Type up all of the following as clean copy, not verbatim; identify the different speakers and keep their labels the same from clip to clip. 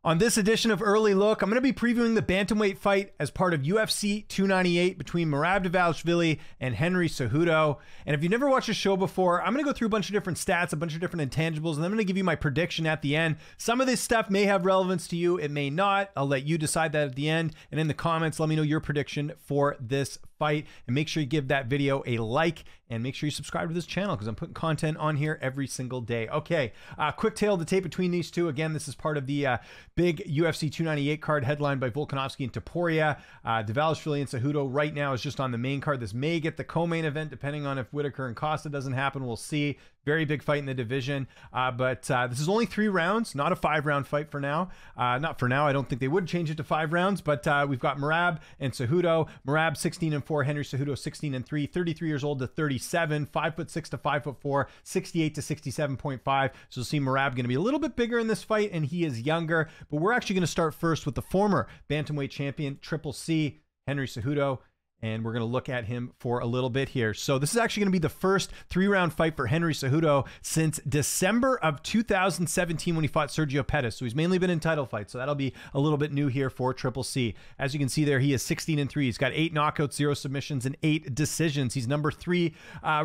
Speaker 1: On this edition of Early Look, I'm going to be previewing the bantamweight fight as part of UFC 298 between Merab Dvalishvili and Henry Cejudo. And if you've never watched the show before, I'm going to go through a bunch of different stats, a bunch of different intangibles, and I'm going to give you my prediction at the end. Some of this stuff may have relevance to you. It may not. I'll let you decide that at the end. And in the comments, let me know your prediction for this fight. And make sure you give that video a like and make sure you subscribe to this channel because I'm putting content on here every single day. Okay, quick tail of the tape between these two. Again, this is part of the big UFC 298 card headlined by Volkanovski and Topuria. Dvalishvili and Cejudo right now is just on the main card. This may get the co-main event depending on if Whitaker and Costa doesn't happen. We'll see. Very big fight in the division. But this is only 3 rounds, not a 5-round fight for now. Not for now. I don't think they would change it to 5 rounds, but we've got Merab and Cejudo. Merab 16-4, Henry Cejudo 16-3, 33 years old to 37, 5'6" to 5'4", 68 to 67.5. So you'll see Merab going to be a little bit bigger in this fight, and he is younger. But we're actually going to start first with the former bantamweight champion, Triple C, Henry Cejudo. And we're going to look at him for a little bit here. So this is actually going to be the first 3-round fight for Henry Cejudo since December of 2017 when he fought Sergio Pettis. So he's mainly been in title fights. So that'll be a little bit new here for Triple C. As you can see there, he is 16-3. He's got 8 knockouts, 0 submissions, and 8 decisions. He's number 3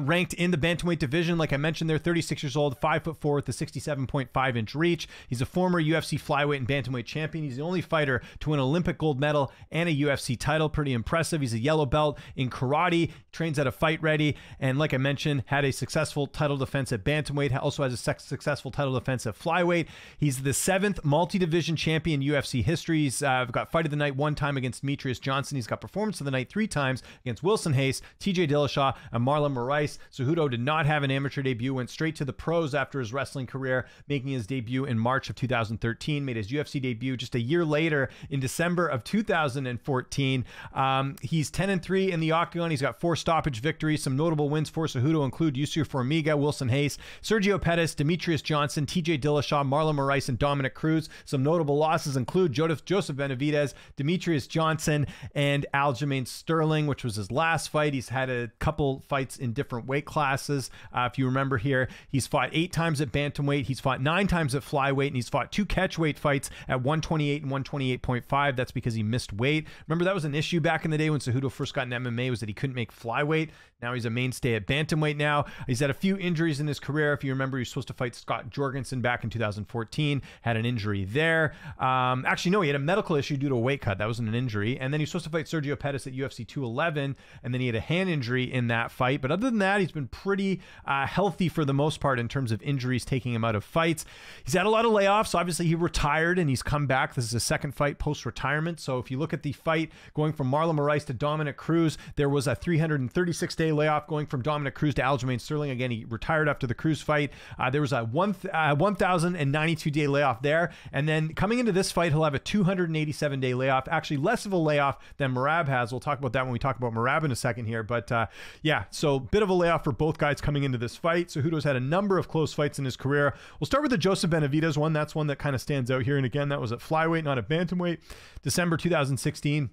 Speaker 1: ranked in the bantamweight division. Like I mentioned there, 36 years old, 5'4" with a 67.5-inch reach. He's a former UFC flyweight and bantamweight champion. He's the only fighter to win an Olympic gold medal and a UFC title. Pretty impressive. He's a yellow belt in karate, trains at a Fight Ready, and like I mentioned, had a successful title defense at bantamweight, also has a successful title defense at flyweight. He's the 7th multi-division champion in UFC history. He's got fight of the night 1 time against Demetrius Johnson. He's got performance of the night 3 times against Wilson Hayes, TJ Dillashaw, and Marlon Moraes. Cejudo did not have an amateur debut, went straight to the pros after his wrestling career, making his debut in March of 2013, made his UFC debut just a year later in December of 2014. He's 10-3 in the octagon. He's got 4 stoppage victories. Some notable wins for Cejudo include Yusuf Formiga, Wilson Hayes, Sergio Pettis, Demetrius Johnson, TJ Dillashaw, Marlon Moraes, and Dominic Cruz. Some notable losses include Joseph Benavidez, Demetrius Johnson, and Aljamain Sterling, which was his last fight. He's had a couple fights in different weight classes. If you remember here, he's fought 8 times at bantamweight. He's fought 9 times at flyweight, and he's fought 2 catchweight fights at 128 and 128.5. That's because he missed weight. Remember, that was an issue back in the day when Cejudo first got in MMA, was that he couldn't make flyweight. Now he's a mainstay at bantamweight now. He's had a few injuries in his career. If you remember, he was supposed to fight Scott Jorgensen back in 2014, had an injury there. Actually, no, he had a medical issue due to a weight cut. That wasn't an injury. And then he was supposed to fight Sergio Pettis at UFC 211, and then he had a hand injury in that fight. But other than that, he's been pretty healthy for the most part in terms of injuries taking him out of fights. He's had a lot of layoffs. Obviously, he retired and he's come back. This is his 2nd fight post-retirement. So if you look at the fight going from Marlon Moraes to Dominic Cruz, there was a 336-day layoff going from Dominic Cruz to Aljamain Sterling. Again, he retired after the Cruz fight. There was a 1,092-day layoff there. And then coming into this fight, he'll have a 287-day layoff. Actually, less of a layoff than Merab has. We'll talk about that when we talk about Merab in a second here. But yeah, so bit of a layoff for both guys coming into this fight. Cejudo's had a number of close fights in his career. We'll start with the Joseph Benavidez one. That's one that kind of stands out here. And again, that was at flyweight, not at bantamweight. December 2016.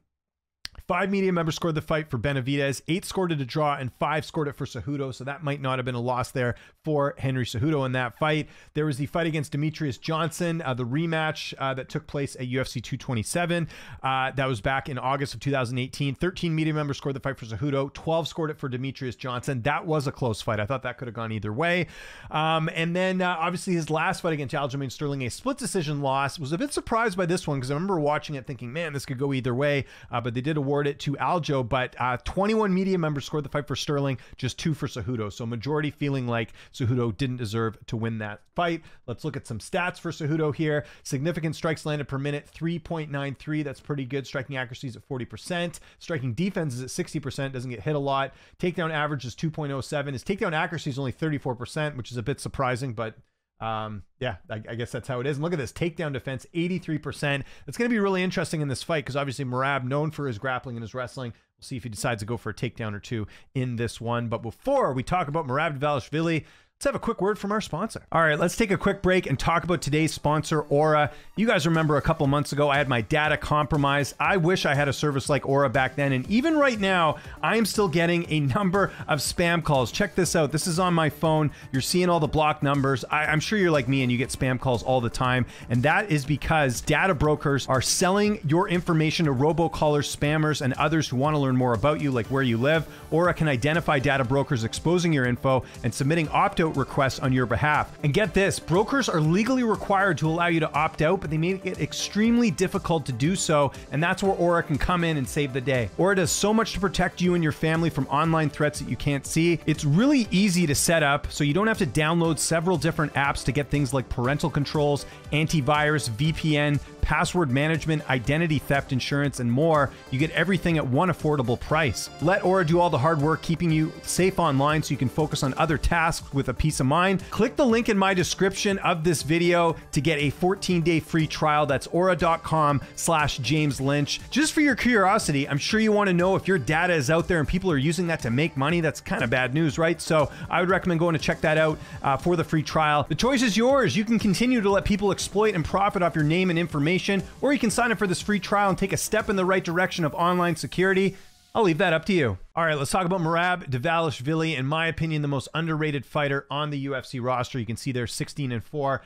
Speaker 1: 5 media members scored the fight for Benavidez, 8 scored it a draw, and 5 scored it for Cejudo. So that might not have been a loss there for Henry Cejudo in that fight. There was the fight against Demetrius Johnson, the rematch that took place at UFC 227. That was back in August of 2018. 13 media members scored the fight for Cejudo, 12 scored it for Demetrius Johnson. That was a close fight. I thought that could have gone either way. And then obviously his last fight against Aljamain Sterling, a split decision loss. Was a bit surprised by this one because I remember watching it thinking, man, this could go either way. But they did award it to Aljo, but 21 media members scored the fight for Sterling, just 2 for Cejudo. So majority feeling like Cejudo didn't deserve to win that fight. Let's look at some stats for Cejudo here. Significant strikes landed per minute, 3.93. That's pretty good. Striking accuracy is at 40%. Striking defense is at 60%. Doesn't get hit a lot. Takedown average is 2.07. His takedown accuracy is only 34%, which is a bit surprising, but yeah, I guess that's how it is. And look at this takedown defense, 83%. It's going to be really interesting in this fight because obviously Merab, known for his grappling and his wrestling. We'll see if he decides to go for a takedown or 2 in this one. But before we talk about Merab Dvalishvili, let's have a quick word from our sponsor. All right, let's take a quick break and talk about today's sponsor, Aura. You guys remember a couple months ago, I had my data compromised. I wish I had a service like Aura back then. And even right now, I am still getting a number of spam calls. Check this out. This is on my phone. You're seeing all the blocked numbers. I'm sure you're like me and you get spam calls all the time. And that is because data brokers are selling your information to robocallers, spammers, and others who want to learn more about you, like where you live. Aura can identify data brokers exposing your info and submitting opt-out requests on your behalf. And get this, brokers are legally required to allow you to opt out, but they make it extremely difficult to do so, and that's where Aura can come in and save the day. Aura does so much to protect you and your family from online threats that you can't see. It's really easy to set up, so you don't have to download several different apps to get things like parental controls, antivirus, VPN, password management, identity theft insurance, and more. You get everything at one affordable price. Let Aura do all the hard work keeping you safe online so you can focus on other tasks with a peace of mind. Click the link in my description of this video to get a 14-day free trial. That's aura.com/James Lynch. Just for your curiosity, I'm sure you want to know if your data is out there and people are using that to make money. That's kind of bad news, right? So I would recommend going to check that out for the free trial. The choice is yours. You can continue to let people exploit and profit off your name and information, or you can sign up for this free trial and take a step in the right direction of online security. I'll leave that up to you. All right, let's talk about Merab Dvalishvili. In my opinion, the most underrated fighter on the UFC roster. You can see they're 16-4.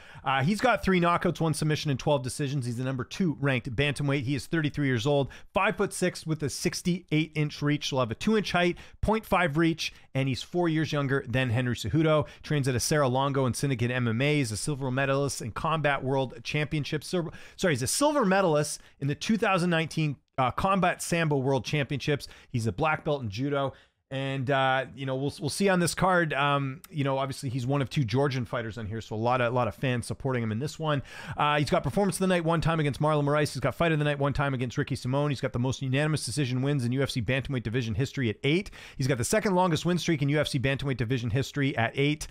Speaker 1: He's got 3 knockouts, 1 submission, and 12 decisions. He's the number 2 ranked bantamweight. He is 33 years old, 5'6" with a 68-inch reach. He'll have a 2-inch height, 0.5 reach, and he's 4 years younger than Henry Cejudo. Trains at Acera Longo and Syndicate MMA. He's a silver medalist in Combat World Championships. He's a silver medalist in the 2019 Combat Sambo World Championships. He's a black belt in judo. And, we'll see on this card, obviously he's one of 2 Georgian fighters on here. So a lot of fans supporting him in this one. He's got performance of the night 1 time against Marlon Moraes. He's got fight of the night 1 time against Ricky Simon. He's got the most unanimous decision wins in UFC bantamweight division history at 8. He's got the second longest win streak in UFC bantamweight division history at 8.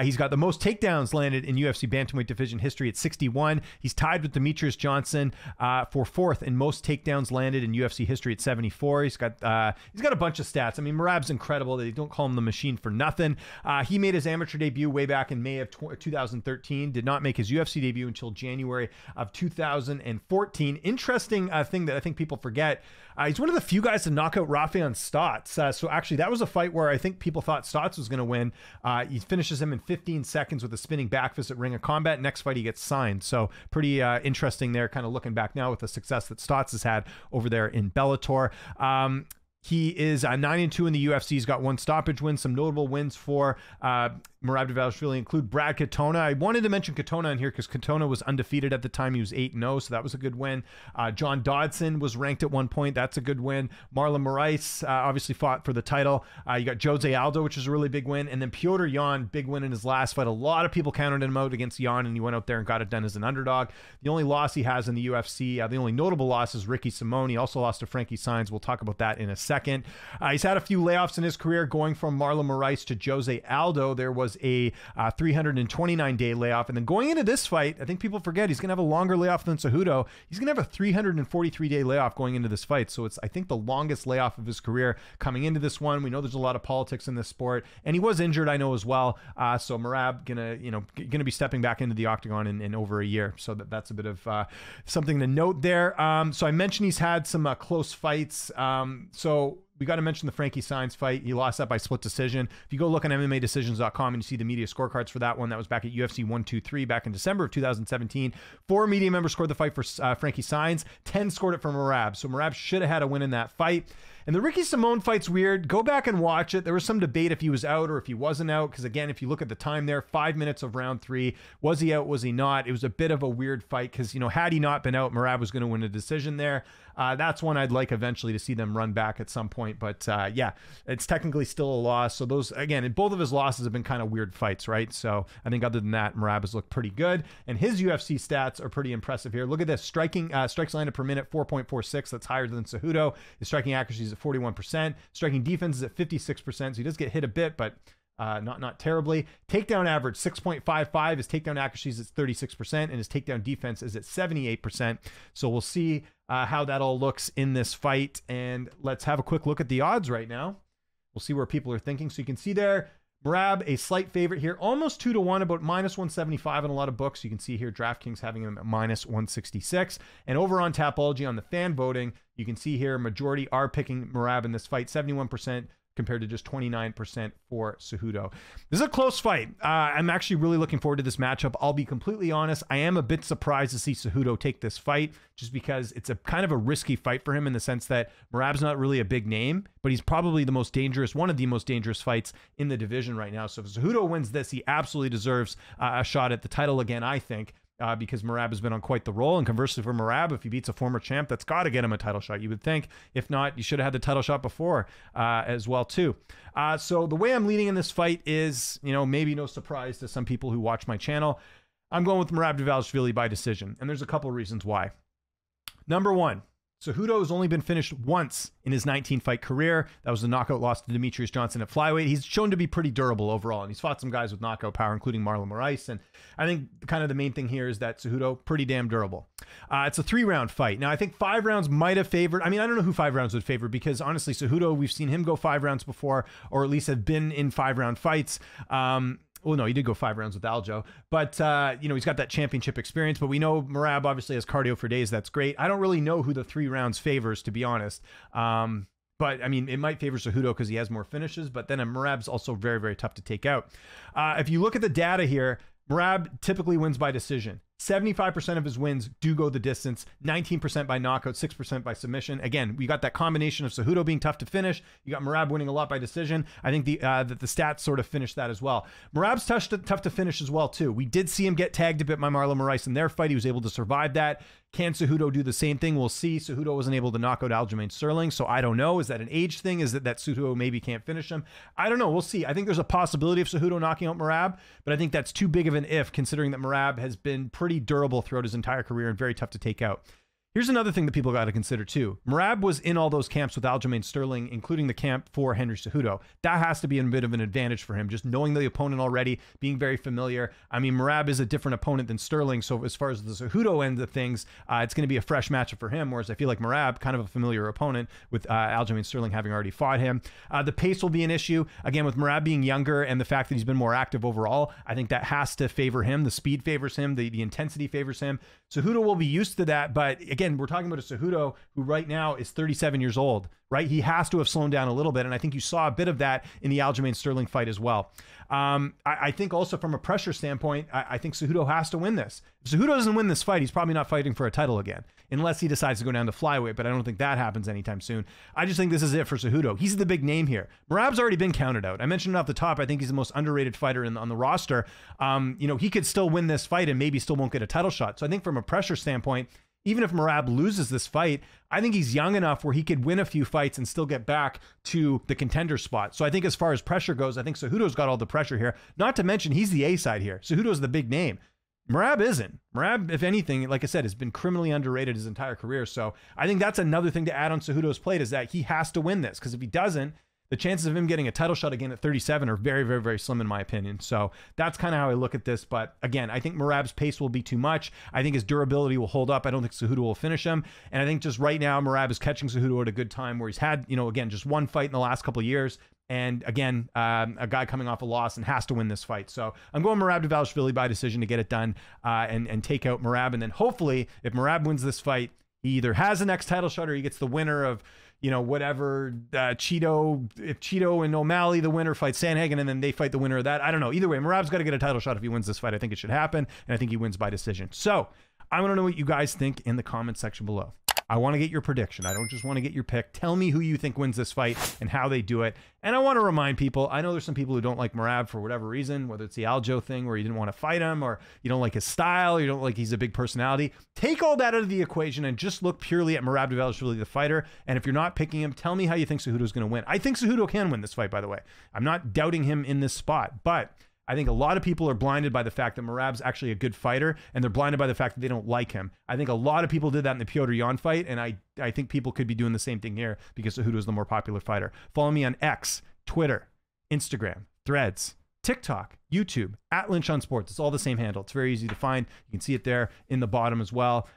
Speaker 1: He's got the most takedowns landed in UFC bantamweight division history at 61. He's tied with Demetrius Johnson for 4th in most takedowns landed in UFC history at 74. He's got a bunch of stats. I mean, Merab's incredible. They don't call him the machine for nothing. He made his amateur debut way back in May of 2013. Did not make his UFC debut until January of 2014. Interesting thing that I think people forget. He's one of the few guys to knock out Rafael Stotts. So actually, that was a fight where I think people thought Stotts was going to win. He finishes him in 15 seconds with a spinning back fist at Ring of Combat. Next fight, he gets signed. So pretty interesting there, kind of looking back now with the success that Stotts has had over there in Bellator. He is 9-2 in the UFC. He's got 1 stoppage win. Some notable wins for Merab Dvalishvili include Brad Katona. I wanted to mention Katona in here because Katona was undefeated at the time. He was 8-0, so that was a good win. John Dodson was ranked at 1 point. That's a good win. Marlon Moraes obviously fought for the title. You got Jose Aldo, which is a really big win. And then Piotr Jan, big win in his last fight. A lot of people counted him out against Jan, and he went out there and got it done as an underdog. The only loss he has in the UFC, the only notable loss is Ricky Simon. He also lost to Frankie Saenz. We'll talk about that in a second. He's had a few layoffs in his career, going from Marlon Moraes to Jose Aldo. There was a 329-day layoff. And then going into this fight, I think people forget he's going to have a longer layoff than Cejudo. He's going to have a 343-day layoff going into this fight. So it's, I think, the longest layoff of his career coming into this one. We know there's a lot of politics in this sport, and he was injured, I know, as well. So Merab gonna be stepping back into the octagon in over a year. So that's a bit of something to note there. So I mentioned he's had some close fights. So we got to mention the Frankie Saenz fight. He lost that by split decision. If you go look on MMADecisions.com and you see the media scorecards for that one, that was back at UFC 123 back in December of 2017. 4 media members scored the fight for Frankie Saenz. 10 scored it for Merab. So Merab should have had a win in that fight. And the Ricky Simon fight's weird. Go back and watch it. There was some debate if he was out or if he wasn't out. Because again, if you look at the time there, 5 minutes of round 3. Was he out? Was he not? It was a bit of a weird fight because, had he not been out, Merab was going to win a decision there. That's one I'd like eventually to see them run back at some point. But yeah, it's technically still a loss. So those, again, both of his losses have been kind of weird fights, right? So I think other than that, Merab has looked pretty good. And his UFC stats are pretty impressive here. Look at this. Strikes landed per minute, 4.46. That's higher than Cejudo. His striking accuracy is at 41%. Striking defense is at 56%. So he does get hit a bit, but not terribly. Takedown average 6.55. His takedown accuracy is at 36%, and his takedown defense is at 78%. So we'll see how that all looks in this fight. And let's have a quick look at the odds right now. We'll see where people are thinking. So you can see there, Merab, a slight favorite here, almost 2-1, about -175 in a lot of books. You can see here DraftKings having him at -166. And over on Tapology on the fan voting, you can see here majority are picking Merab in this fight, 71% compared to just 29% for Cejudo. This is a close fight. I'm actually really looking forward to this matchup. I'll be completely honest. I am a bit surprised to see Cejudo take this fight just because it's a kind of a risky fight for him in the sense that Merab's not really a big name, but he's probably the most dangerous, one of the most dangerous fights in the division right now. So if Cejudo wins this, he absolutely deserves a shot at the title again, I think. Because Merab has been on quite the roll. And conversely for Merab, if he beats a former champ, that's got to get him a title shot, you would think. If not, you should have had the title shot before as well, too. So the way I'm leading in this fight is, maybe no surprise to some people who watch my channel. I'm going with Merab Dvalishvili by decision. And there's a couple reasons why. Number one, Cejudo has only been finished once in his 19-fight career. That was the knockout loss to Demetrius Johnson at flyweight. He's shown to be pretty durable overall, and he's fought some guys with knockout power, including Marlon Moraes. And I think kind of the main thing here is that Cejudo, pretty damn durable. It's a 3-round fight. Now, I think 5 rounds might have favored. I don't know who 5 rounds would favor because, honestly, Cejudo, we've seen him go 5 rounds before, or at least have been in 5-round fights. Well, no, he did go 5 rounds with Aljo, but, he's got that championship experience, but we know Merab obviously has cardio for days. That's great. I don't really know who the 3 rounds favors, to be honest. But it might favor Cejudo because he has more finishes, but then Merab's also very, very tough to take out. If you look at the data here, Merab typically wins by decision. 75% of his wins do go the distance, 19% by knockout, 6% by submission. Again, we got that combination of Cejudo being tough to finish. You got Merab winning a lot by decision. I think that the stats sort of finish that as well. Merab's tough to finish as well, too. We did see him get tagged a bit by Marlon Moraes in their fight. He was able to survive that. Can Cejudo do the same thing? We'll see. Cejudo wasn't able to knock out Aljamain Sterling, so I don't know. Is that an age thing? Is it that Cejudo maybe can't finish him? I don't know. We'll see. I think there's a possibility of Cejudo knocking out Merab, but I think that's too big of an if, considering that Merab has been pretty durable throughout his entire career and very tough to take out. Here's another thing that people got to consider too. Merab was in all those camps with Aljamain Sterling, including the camp for Henry Cejudo. That has to be a bit of an advantage for him, just knowing the opponent already, being very familiar. Merab is a different opponent than Sterling, so as far as the Cejudo end of things, it's going to be a fresh matchup for him, whereas I feel like Merab, kind of a familiar opponent with Aljamain Sterling having already fought him. The pace will be an issue. Again, with Merab being younger and the fact that he's been more active overall, I think that has to favor him. The speed favors him. The intensity favors him. Cejudo will be used to that, but again, we're talking about a Cejudo who right now is 37 years old, right? He has to have slowed down a little bit, and I think you saw a bit of that in the Aljamain Sterling fight as well. I think also from a pressure standpoint, I think Cejudo has to win this. If Cejudo doesn't win this fight, he's probably not fighting for a title again, unless he decides to go down to flyweight, but I don't think that happens anytime soon. I just think this is it for Cejudo. He's the big name here. Merab's already been counted out. I mentioned it off the top. I think he's the most underrated fighter on the roster. He could still win this fight and maybe still won't get a title shot. So I think from a pressure standpoint, even if Merab loses this fight, I think he's young enough where he could win a few fights and still get back to the contender spot. So I think as far as pressure goes, I think Cejudo's got all the pressure here. Not to mention he's the A side here. Cejudo's the big name. Merab isn't. Merab, if anything, like I said, has been criminally underrated his entire career. So I think that's another thing to add on Cejudo's plate is that he has to win this, because if he doesn't, the chances of him getting a title shot again at 37 are very, very, very slim in my opinion. So that's kind of how I look at this. But again, I think Merab's pace will be too much. I think his durability will hold up. I don't think Cejudo will finish him. And I think just right now, Merab is catching Cejudo at a good time where he's had, again, just one fight in the last couple of years. And again, a guy coming off a loss and has to win this fight. So I'm going Merab Dvalishvili by decision to get it done and take out Merab. And then hopefully, if Merab wins this fight, he either has the next title shot or he gets the winner of, whatever, Cheeto, if Cheeto and O'Malley, the winner, fights Sanhagen, and then they fight the winner of that. I don't know. Either way, Merab's got to get a title shot if he wins this fight. I think it should happen, and I think he wins by decision. So I want to know what you guys think in the comment section below. I want to get your prediction. I don't just want to get your pick. Tell me who you think wins this fight and how they do it. And I want to remind people, I know there's some people who don't like Merab for whatever reason, whether it's the Aljo thing where you didn't want to fight him, or you don't like his style, you don't like he's a big personality. Take all that out of the equation and just look purely at Merab Dvalishvili, the fighter. And if you're not picking him, tell me how you think Cejudo's going to win. I think Cejudo can win this fight, by the way. I'm not doubting him in this spot, but I think a lot of people are blinded by the fact that Merab's actually a good fighter, and they're blinded by the fact that they don't like him. I think a lot of people did that in the Petr Yan fight, and I think people could be doing the same thing here because Cejudo's the more popular fighter. Follow me on X, Twitter, Instagram, Threads, TikTok, YouTube, at Lynch on Sports. It's all the same handle. It's very easy to find. You can see it there in the bottom as well.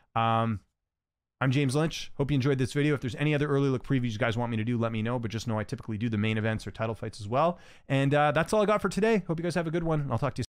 Speaker 1: I'm James Lynch. Hope you enjoyed this video. If there's any other early look previews you guys want me to do, let me know. But just know I typically do the main events or title fights as well. And that's all I got for today. Hope you guys have a good one. I'll talk to you soon.